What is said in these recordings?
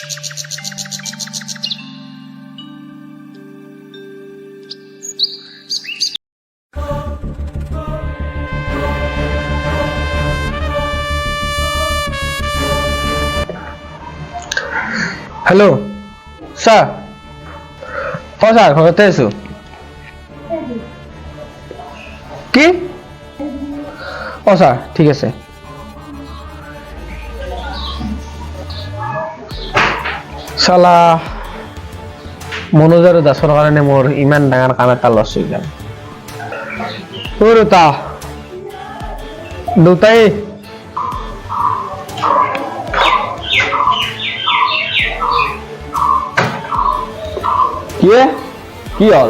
Hello sir हाँ sir ঘৰতে আছো কি ও স্যাৰ ঠিক আছে শালা মনোজ আৰু দাসৰ কাৰণে মোৰ ইমান ডাঙৰ কাম এটা লছ হৈ গ'ল ও ৰুতা দুটাই কি হল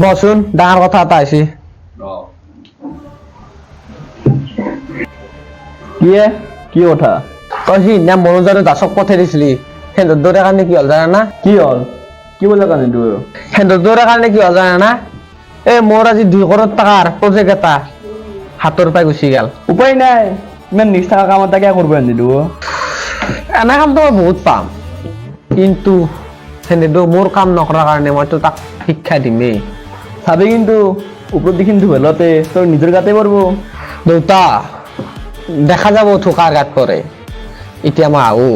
বসুন ডাঙৰ কথা এটা আছে কি কথা তই সি না মনোজ আৰু দাসক পঠাই দিছিলি হেন্দৰ দৰে কাৰণে কি হল জানা না কি হল কি বলে কানে তুই হেন্দৰ দৰে কাৰণে কি হল জানা না এই মোৰ আজি 2 কৰোৰ টকাৰ প্ৰজেক্ট এটা হাতৰ পাই গুচি গেল উপায় নাই ইমান নিষ্ঠা কাম এটা কিয় কৰিব আনিলো এনে কামটো মই বহুত পাম কিন্তু হেন্দে মোৰ কাম নকৰাৰ কাৰণে মইতো তাক শিক্ষা দিমেই চাবি কিন্তু ওপৰত দেখিন্তু ভেলতে তোৰ নিজৰ গাতে পৰব দেউতা দেখা যাব থোকাৰ গাত পৰে এতিয়া মই আহো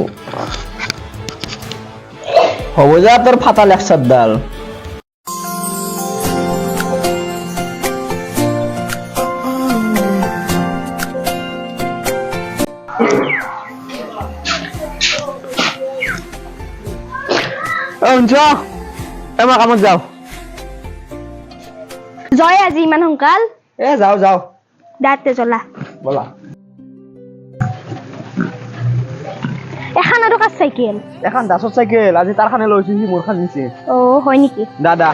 হ'ব যা তোৰ ফাটা লেকচাৰ ডাল মই কামত যাওঁ জয় আজি ইমান সোনকাল যাওঁ দাঁতে জ্বলা বলা এখন আৰু কাজ চাইকেল এখন দাসৰ চাইকেল আজি তাৰ খানে লৈছো সি মোৰ খান নিছে অ হয় নেকি দাদা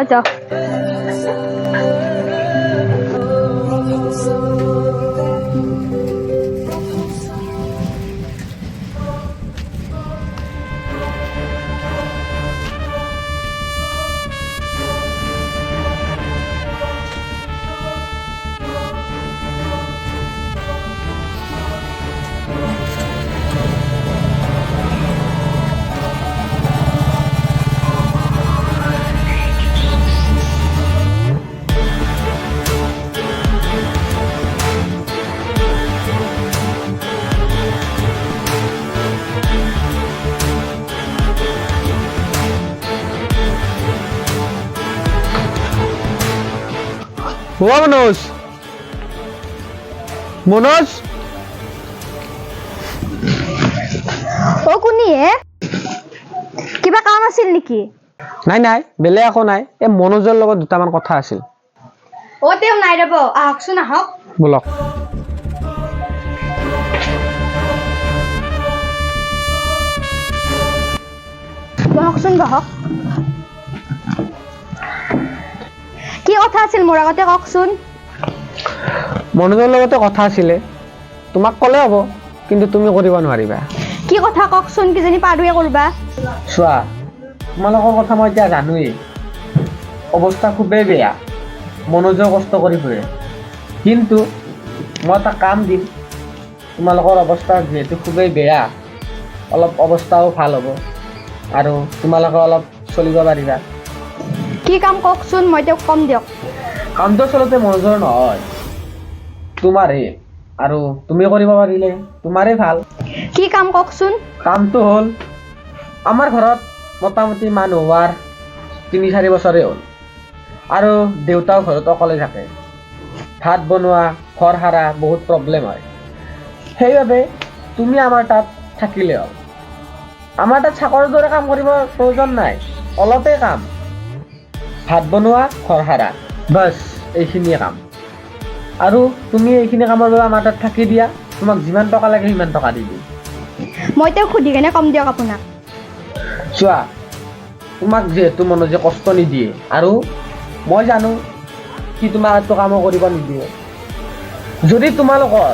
যাও মনোজ অ কোনি হে কিবা কাম আছিল নেকি নাই বেলেগ একো নাই এই মনোজৰ লগত দুটামান কথা আছিল অ তেওঁ নাই ৰব আহকচোন আহক বলক বহকচোন বহক কি কথা আছিল মোৰ আগতে কওকচোন মনোজৰ লগতে কথা আছিলে তোমাক ক'লে হ'ব কিন্তু তুমি কৰিব নোৱাৰিবা কি কথা কওকচোন কিজানি পাৰুৱে কৰবা চোৱা তোমালোকৰ কথা মই এতিয়া জানোৱেই অৱস্থা খুবেই বেয়া মনোজে কষ্ট কৰি ফুৰে কিন্তু মই এটা কাম দিম তোমালোকৰ অৱস্থা যিহেতু খুবেই বেয়া অলপ অৱস্থাও ভাল হ'ব আৰু তোমালোকে অলপ চলিব পাৰিবা কি কাম কওকচোন মই তেওঁক কম দিয়ক কামটো আচলতে মনোজৰ নহয় তোমাৰে আৰু তুমি কৰিব পাৰিলে তোমাৰে ভাল কি কাম কওকচোন কামটো হ'ল আমাৰ ঘৰত মোটামুটি মানুহ হোৱাৰ 3-4 বছৰে হ'ল আৰু দেউতাও ঘৰত অকলে থাকে ভাত বনোৱা ঘৰ সাৰা বহুত প্ৰব্লেম হয় সেইবাবে তুমি আমাৰ তাত থাকিলে হ'ল আমাৰ তাত চাকৰিৰ দৰে কাম কৰিব প্ৰয়োজন নাই অলপেই কাম ভাত বনোৱা ঘৰ সাৰা বাছ এইখিনিয়ে কাম আৰু তুমি এইখিনি কামৰ বাবে আমাৰ তাত থাকি দিয়া তোমাক যিমান টকা লাগে সিমান টকা দি দিম মই তেওঁক সুধি কেনে কম দিয়ক আপোনাক চোৱা তোমাক যিহেতু মনোজে কষ্ট নিদিয়ে আৰু মই জানো কি তোমাক এইটো কামো কৰিব নিদিয়ে যদি তোমালোকৰ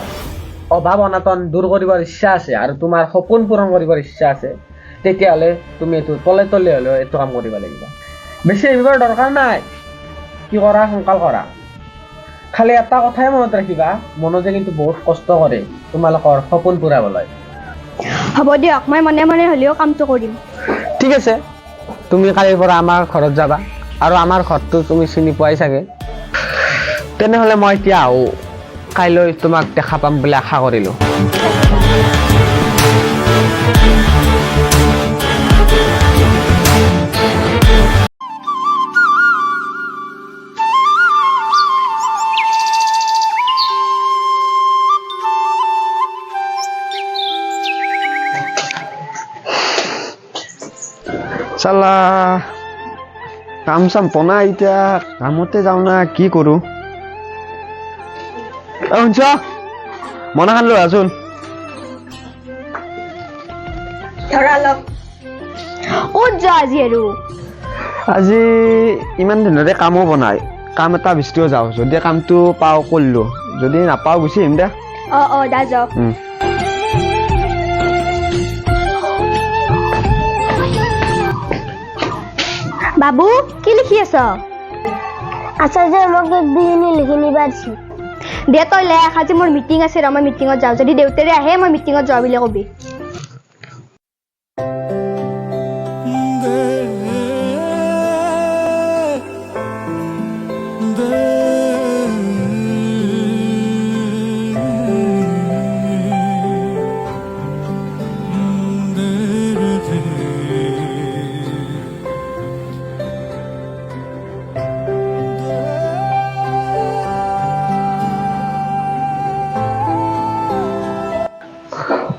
অভাৱ অনাটন দূৰ কৰিবৰ ইচ্ছা আছে আৰু তোমাৰ সপোন পূৰণ কৰিবৰ ইচ্ছা আছে তেতিয়াহ'লে তুমি এইটো তলে হ'লেও এইটো কাম কৰিব লাগিব বেছি এইবাৰ দৰকাৰ নাই কি কৰা সোনকাল কৰা খালি এটা কথাই মনত ৰাখিবা মনোজে কিন্তু বহুত কষ্ট কৰে তোমালোকৰ সপোন পূৰাবলৈ হ'ব দিয়ক মই মনে মনে হ'লেও কামটো কৰিম ঠিক আছে তুমি কালিৰ পৰা আমাৰ ঘৰত যাবা আৰু আমাৰ ঘৰটো তুমি চিনি পোৱাই চাগে তেনেহ'লে মই এতিয়া আহোঁ কাইলৈ তোমাক দেখা পাম বুলি আশা কৰিলোঁ চালা কাম চাম বনাই এতিয়া কামতে যাওঁ না কি কৰোঁ শুনছ মনা খান লৈ আছোন ধৰা লওক ক'ত যোৱা আজি আৰু আজি ইমান দিনতে কামো বনাই কাম এটা বিচাৰিও যাওঁ যদি কামটো পাওঁ কৰিলোঁ যদি নাপাওঁ গুচি আহিম দে অঁ দা যাওক বাবু কি লিখি আছ আচাৰ্য মোক এক দুজনী লিখি নিবা দিছিল দে তই লেখ আজি মোৰ মিটিং আছে ৰ মই মিটিঙত যাওঁ যদি দেউতাৰে আহে মই মিটিঙত যোৱা বুলি কবি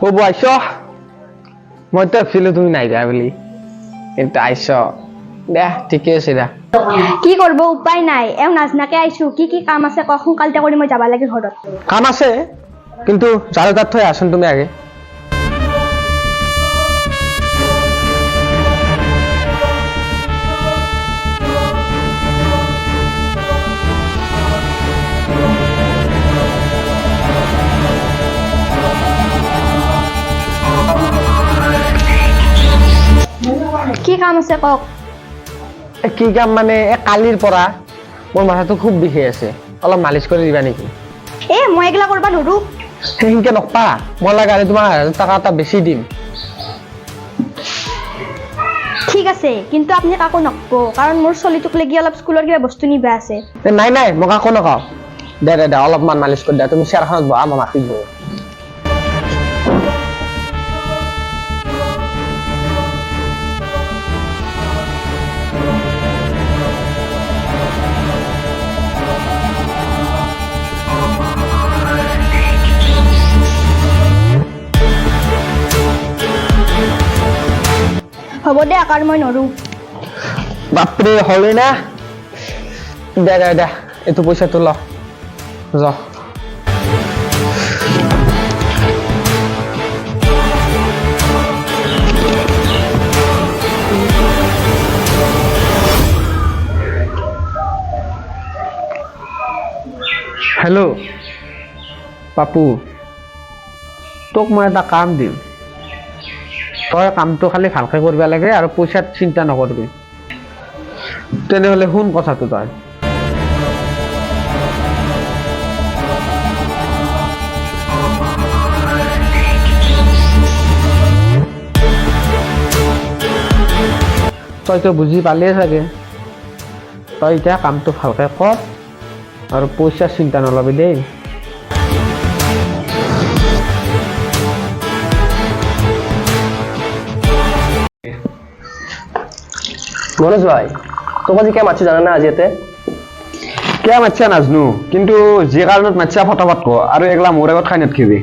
হ'ব আহিছ মইতো ভাবিছিলোঁ তুমি নাই যা বুলি কিন্তু আহিছ দে ঠিকে আছে দে কি কৰিব উপায় নাই এওঁ নাজনাকে আহিছো কি কি কাম আছে কওক সোনকালতে কৰি মই যাব লাগে ঘৰত কাম আছে কিন্তু ঝাৰু তাত থৈ আছোন তুমি আগে কি কাম আছে কওক কি কাম মানে কালিৰ পৰা মোৰ মাথাটো খুব বিষাই আছে অলপ মালিচ কৰি দিবা নেকি মই এগলা কৰিব নোৱাৰো সেনেকে নকপা মই লাগা তোমাৰ 1000 টকা এটা বেছি দিম ঠিক আছে কিন্তু আপুনি কাকো নকব কাৰণ মোৰ চলিটোক লাগি অলপ স্কুলৰ কিবা বস্তু নিবা আছে নাই নাই মই কাকো নকওঁ দে অলপমান মালিচ কৰি দিয়া তুমি চেয়াৰখনত বহা মই মাতিত বহো হ'ব দে আকাৰ মই নৰো বাপৰে হলে না দে এইটো পইচাটো ল যা হেল্ল' পাপু তোক মই এটা কাম দিম তই কামটো খালি ভালকে কৰিব লাগে আৰু পইচাত চিন্তা নকৰিবি তেনেহ'লে শুন কথাটো তই তইতো বুজি পালিয়ে চাগে তই এতিয়া কামটো ভালকে কৰ আৰু পইচা চিন্তা নলবি দেই মনোজ ভাই তোক আজি কিয় মাতছি জানা না আজি ইয়াতে কিয় মাতছা নাজনো কিন্তু যি কাৰণত মাতছা ফটাফট ক আৰু এগলা মোৰ আগত খাই নাথাকিবি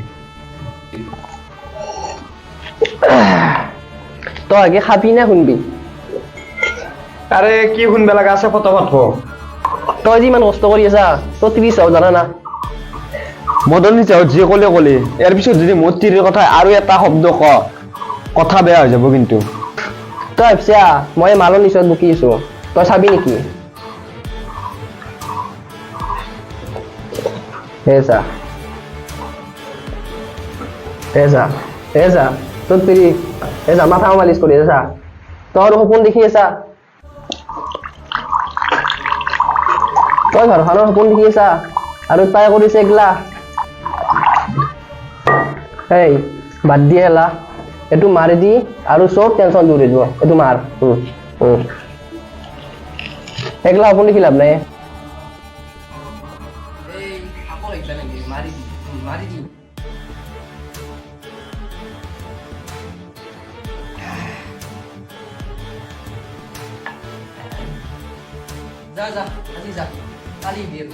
তই আগে খাবি না শুনবি আৰে কি শুনবা লগা আছে ফটাফট ক তই যে ইমান কষ্ট কৰি আছা তই 30 জানা না মদনী চাও যি কলে ইয়াৰ পিছত যদি মোৰ তিৰিৰ কথা আৰু এটা শব্দ ক কথা বেয়া হৈ যাব কিন্তু তই ভাবছা মই মালৰ নিচত বকি আছো তই চাবি নেকি এজা তোৰ তিৰি এজা মাথা মালিচ কৰি আছা তোৰ সপোন দেখি আছা তই ঘৰখনৰ সপোন দেখি আছা আৰু তাই কৰিছে এগলা এই বাদ দিয়ে এলা এইটো মাৰি দি আৰু চব টেনশ্যন দূৰ হৈ যাব এইটো মাৰ একলা সপোন দেখি লাভ নাই যা যা আজি যা কালি দিয়ে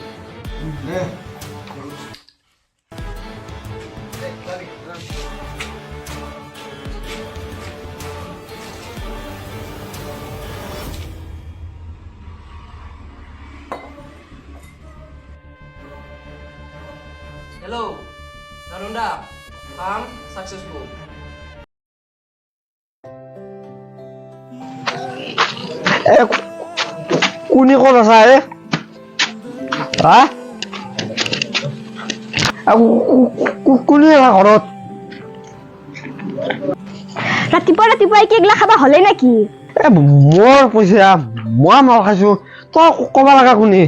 Hello, Narunda. I'm successful. কোনে ক'ত আছা হা কোনে আছা ঘৰত ৰাতিপুৱা ৰাতিপুৱা কি এগলা খাবা হ'লে নেকি মোৰ পইচা মই মাল খাইছো তই ক'ব লগা কোনে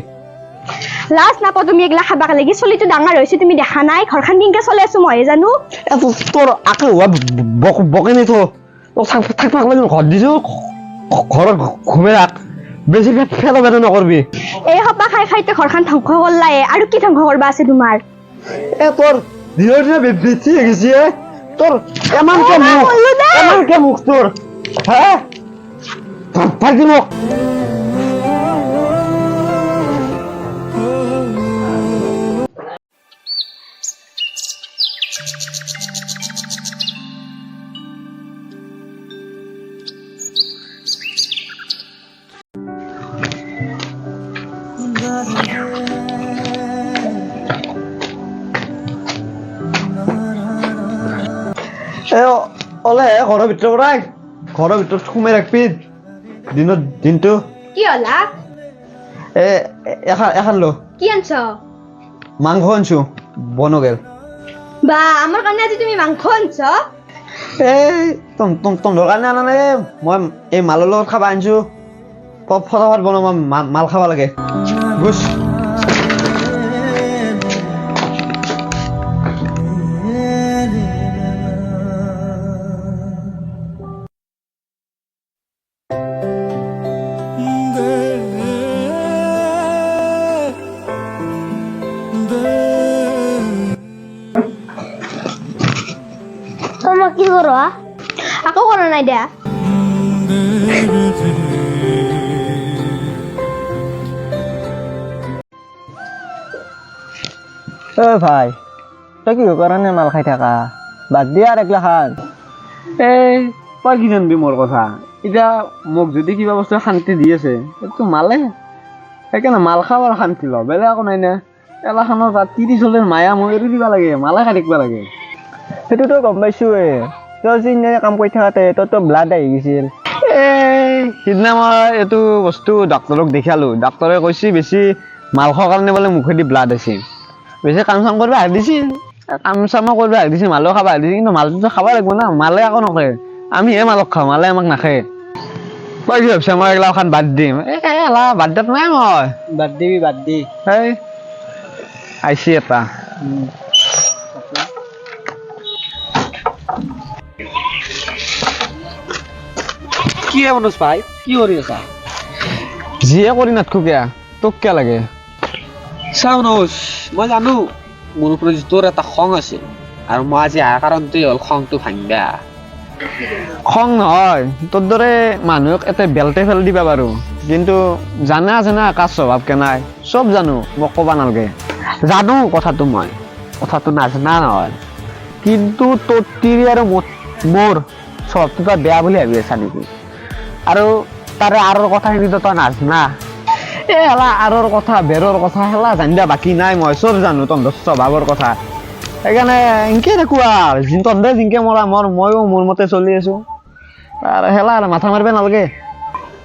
লাজ নাপাওঁ তুমি এগলা খাবা লাগি চলিটো ডাঙৰ হৈছে তুমি দেখা নাই ঘৰখন কেনেকে চলি আছো মইহে জানো তোৰ আকে হোৱা বকে নি তোক থাকবাক লাগি ঘৰত দিছো ঘৰত ঘুমে ৰাখ বেছি ফেলো বেদো নকৰবি এই সপা খাই খাইতে ঘৰখন ধ্বংস কৰলাই আৰু কি ধ্বংস কৰবা আছে তোমাৰ তোৰ ধীৰে ধীৰে বেছি হৈ গৈছে তোৰ এমানকে মুখ তোৰ হা ভালকে মোক ওলে ঘৰৰ ভিতৰৰ পৰাই ঘৰৰ ভিতৰত সোমাই ৰাখবি দিনটো কি হলা এখন লো কি আনছ মাংস আনছো বনগেল বা আমাৰ কাৰণে আজি তুমি মাংস আনছ তহঁতৰ কাৰণে আনা নাই মই এই মালৰ লগত খাব আনিছো ফটাফট বনাব মাল খাব লাগে বুজ তোমাক কি কৰোৱা আকৌ কৰা নাই দিয়া ভাই তই কি কাৰণে মাল খাই থাকা বাদ দিয়া আৰু একলা খান তই কি জানবি মোৰ কথা এতিয়া মোক যদি কিবা বস্তু শান্তি দি আছে সেইটো মালে সেইকাৰণে মাল খাব আৰু শান্তি ল বেলেগ একো নাই নে এলাখনৰ তাত 30 মায়া মই এৰি দিব লাগে মালে খাই থাকিব লাগে সেইটোতো গম পাইছোৱে তই যিদিনা কাম কৰি থাকাতে তই ব্লাড আহি গৈছিল সিদিনা মই এইটো বস্তু ডাক্তৰক দেখালো ডাক্তৰে কৈছে বেছি মাল খোৱাৰ কাৰণে বোলে মুখেদি ব্লাড আছে বেছি কাম চাম কৰিব আহি দিছিল কাম চামো কৰিব আহি দিছে মালো খাব আহি দিছে কিন্তু মালটোতো খাব লাগিব না মালে একো নকৰে আমিহে মালক খাওঁ মালে আমাক নাখায় তই কি ভাবছা মই এইগিলা খান বাদ দিম বাদ দিয়াত নাই মই বাদ দিবি বাদ দি আইছি এটা কি মনোজ ভাই কি কৰি আছা যিয়ে কৰি নাথাকো কিয়া তোক কিয় লাগে চা মনোজ মই জানো মোৰ ওপৰত তোৰ এটা খং আছে আৰু মই আজি অহাৰ কাৰণটোৱে হ'ল খংটো ভাঙা খং নহয় তোৰ দৰে মানুহক এটা বেলতে ফেল দিবা পাৰো কিন্তু জানা আছে না কাৰ স্বভাৱ কেনাই চব জানো মোক ক'বা নালাগে জানো কথাটো নাজানা নহয় কিন্তু তোৰ তিৰি আৰু মোৰ স্বভাৱটো তই বেয়া বুলি ভাবি আছা নেকি আৰু তাৰে আৰৰ কথাখিনিতো তই নাজানা হেলা আৰৰ কথা বেৰৰ কথা হেলা জানিবা বাকী নাই মই চব জানো তহঁতৰ স্বভাৱৰ কথা সেইকাৰণে এনকে থাকো আৰু তহঁতে জিনকে মৰা ময়ো মোৰ মতে চলি আছো আৰু হেলা আৰু মাথা মাৰিব নালাগে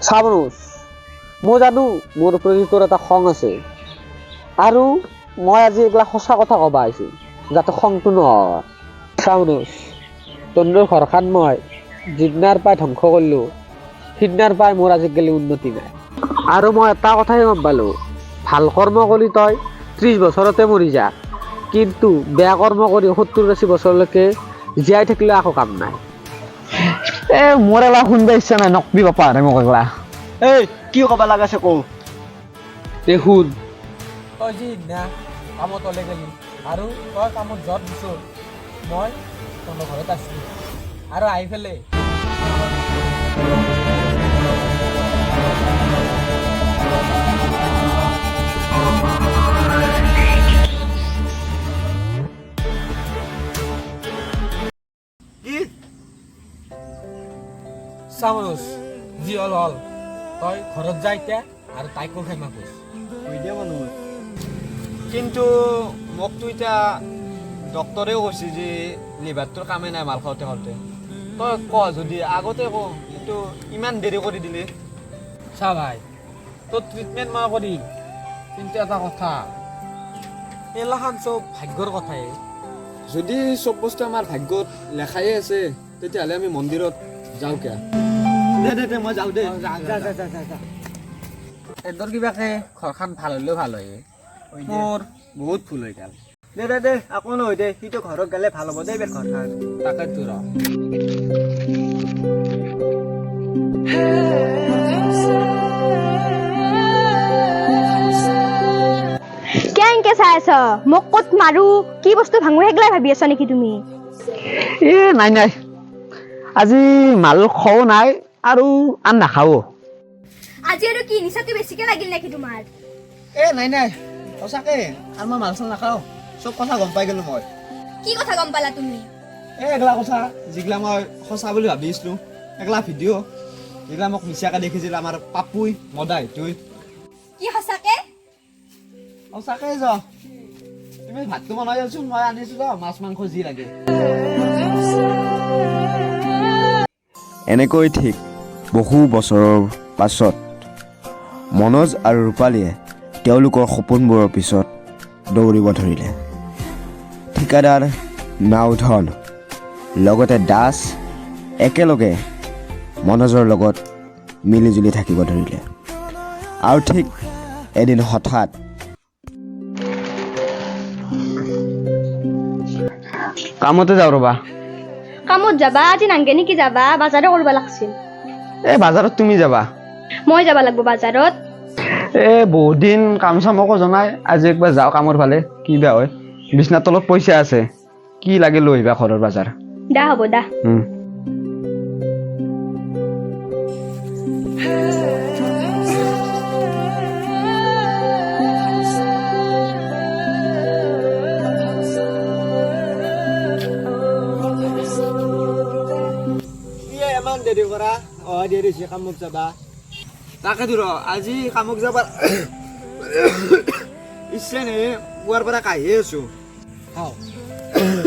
চা মনোজ মই জানো মোৰ ওপৰত তোৰ এটা খং আছে আৰু মই আজি এইবিলাক সঁচা কথা ক'বা আহিছোঁ যাতে খংটো নহয় চা মনোজ তহঁতৰ ঘৰখন মই যিদিনাৰ পৰাই ধ্বংস কৰিলোঁ সিদিনাৰ পৰাই মোৰ আজিকালি উন্নতি নাই আৰু মই এটা কথাই গম পালোঁ ভাল কৰ্ম কৰি তই 30 বছৰতে মৰি যা কিন্তু বেয়া কৰ্ম কৰি 70-80 বছৰলৈকে জীয়াই থাকিলে একো কাম নাই মোৰ এলা শুনবা ইচ্ছা নাই নকবি বাপা ৰে মোক এগলা এই কি ক'বা লাগাছে কও তে শুন তই যি সিদিনা কামত ওলাই গেলি আৰু তই কামত যত দিছ মই তহঁতৰ ঘৰত আছিলোঁ আৰু আহি পেলাই চামুচ যি হ'ল হ'ল তই ঘৰত যা এতিয়া আৰু তাইকো ক্ষমা কৰিছ কিন্তু মোকতো এতিয়া ডক্তৰেও কৈছে যে লিভাৰটোৰ কামেই নাই মাল খাওঁতে খাওঁতে তই ক যদি আগতে ক কিন্তু ইমান দেৰি কৰি দিলি চা ভাই তোৰ ট্ৰিটমেণ্ট মই কৰিম কিন্তু এটা কথা এইগিলাখান চব ভাগ্যৰ কথাই যদি চব বস্তু আমাৰ ভাগ্যত লেখাই আছে তেতিয়াহ'লে আমি মন্দিৰত যাওঁ কিয় দে মই যাওঁ দে এদৰ কিবাকে ঘৰখন ভাল হ'লেও ভাল হয় মোৰ বহুত ভুল হৈ গ'ল দে আকৌ নহয় দে সিটো ঘৰত গ'লে ভাল হ'ব দেই ঘৰখন তাকেতো ৰ কেনেকে চাই আছ মোক ক'ত মাৰো কি বস্তু ভাঙো সেইগিলাই ভাবি আছ নেকি তুমি নাই আজি মাল খোৱাও নাই আৰু আন নাখাও আজি আৰু কি নিচাটো বেছিকে লাগিল নেকি তোমাৰ নাই সঁচাকে আৰু মই মাল চাল নাখাওঁ চব কথা গম পাই গ'লো মই কি কথা গম পালা তুমি এগলা কথা যিগলা মই সঁচা বুলি ভাবিছিলো এগলা ভিডিঅ' যিগলা মোক মিছাকে দেখিছিল আমাৰ পাপুই মদাই তুই কি সঁচাকে সঁচাকে য তুমি ভাতটো বনাই আছোন মই আনিছো য মাছ মাংস যি লাগে এনেকৈ ঠিক বহু বছৰৰ পাছত মনোজ আৰু ৰূপালীয়ে তেওঁলোকৰ সপোনবোৰৰ পিছত দৌৰিব ধৰিলে ঠিকাদাৰ নাওধন লগতে দাস একেলগে মনোজৰ লগত মিলিজুলি থাকিব ধৰিলে আৰু ঠিক এদিন হঠাৎ কামতে যাওঁ ৰবা কামত যাবা আজি নাংগে নেকি যাবা বাজাৰো কৰিব লাগছিল বাজাৰত তুমি যাবা মই যাব লাগব বাজাৰত বহুত দিন কাম চাম আকৌ জনাই আজি একবাৰ যাওঁ কামৰ ফালে কি বেয়া হয় বিছনাৰ তলত পইচা আছে কি লাগে লৈ আহিবা ঘৰৰ বাজাৰ দা হ'ব দা ইমান দেৰি কৰা দেৰি হৈছে কামত যাবা তাকেতো ৰ আজি কামত যাবা ইচ্ছা নে পুৱাৰ পৰা কাহিয়ে আছো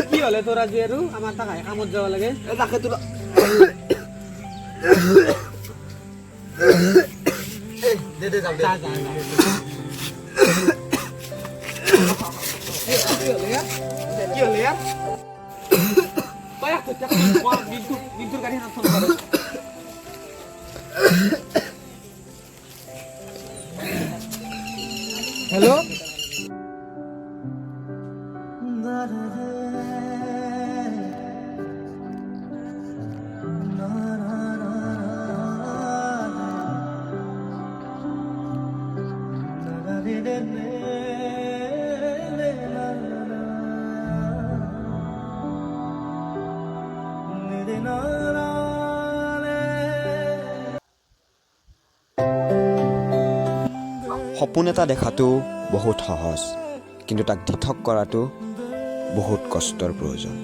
কি হ'লে তোৰ আজি আৰু আমাৰ তাক কামত যাব লাগে তাকেতো দে যাওঁ যা যা যা কি হ'লে ইয়াৰ তই মিন্টুৰ গাড়ীখনত ফোন কৰ হেল্ল' সপোন এটা দেখাটো বহুত সহজ কিন্তু তাক দিঠক কৰাটো বহুত কষ্টৰ প্ৰয়োজন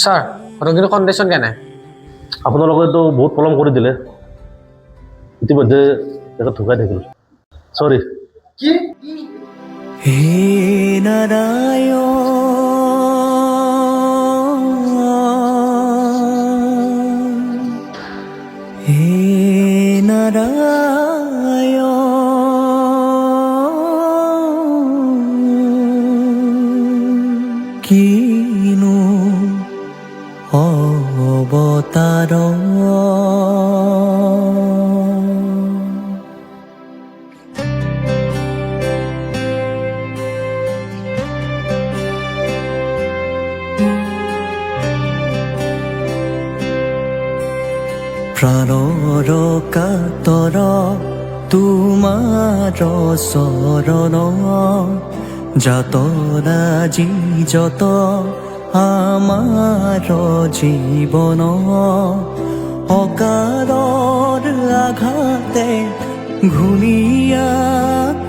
ছাৰ ৰোগীৰ কণ্ডিশ্যন কেনে আপোনালোকেতো বহুত পলম কৰি দিলে ইতিমধ্যে তেখেত ঢুকাই থাকিল চৰি কিনো অৱতাৰ প্ৰাণৰ কাতৰ তোমাৰ চৰণ যাতনা যি যত আমাৰ জীৱন অকালৰ আঘাতে ঘূণীয়া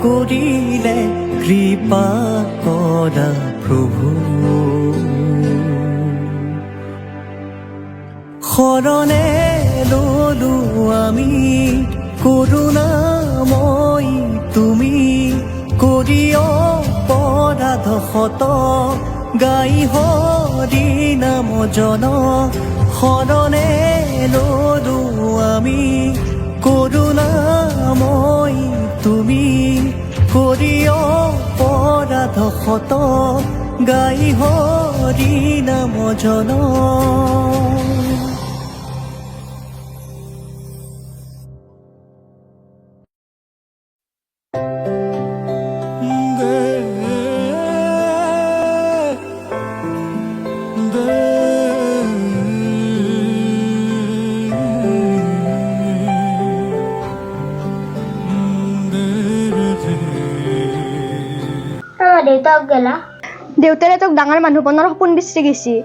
কৰিলে কৃপা কৰা প্ৰভু শৰণে ললো আমি কৰোণাময়ী তুমি কৰি অপৰাধ শত গাই হৰি নাম জন শৰণে ললো আমি কৰোণাময়ী তুমি কৰি অপৰাধ শত গাই হৰি নাম জন আমাৰ দেউতাক গেলা দেউতাৰে তোক ডাঙৰ মানুহ বনোৱাৰ সপোন বিচৰি গৈছি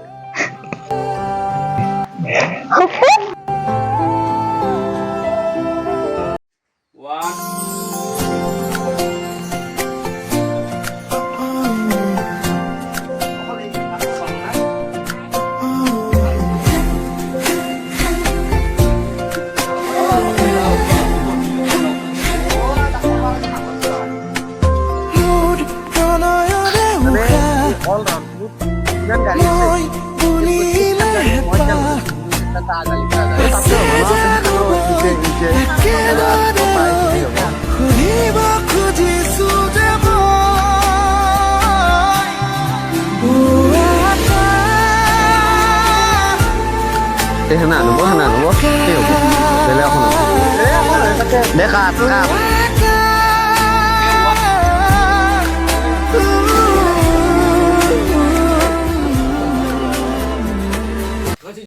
সেনা আনব কি হ'ব বেলেগ এখন দে কাট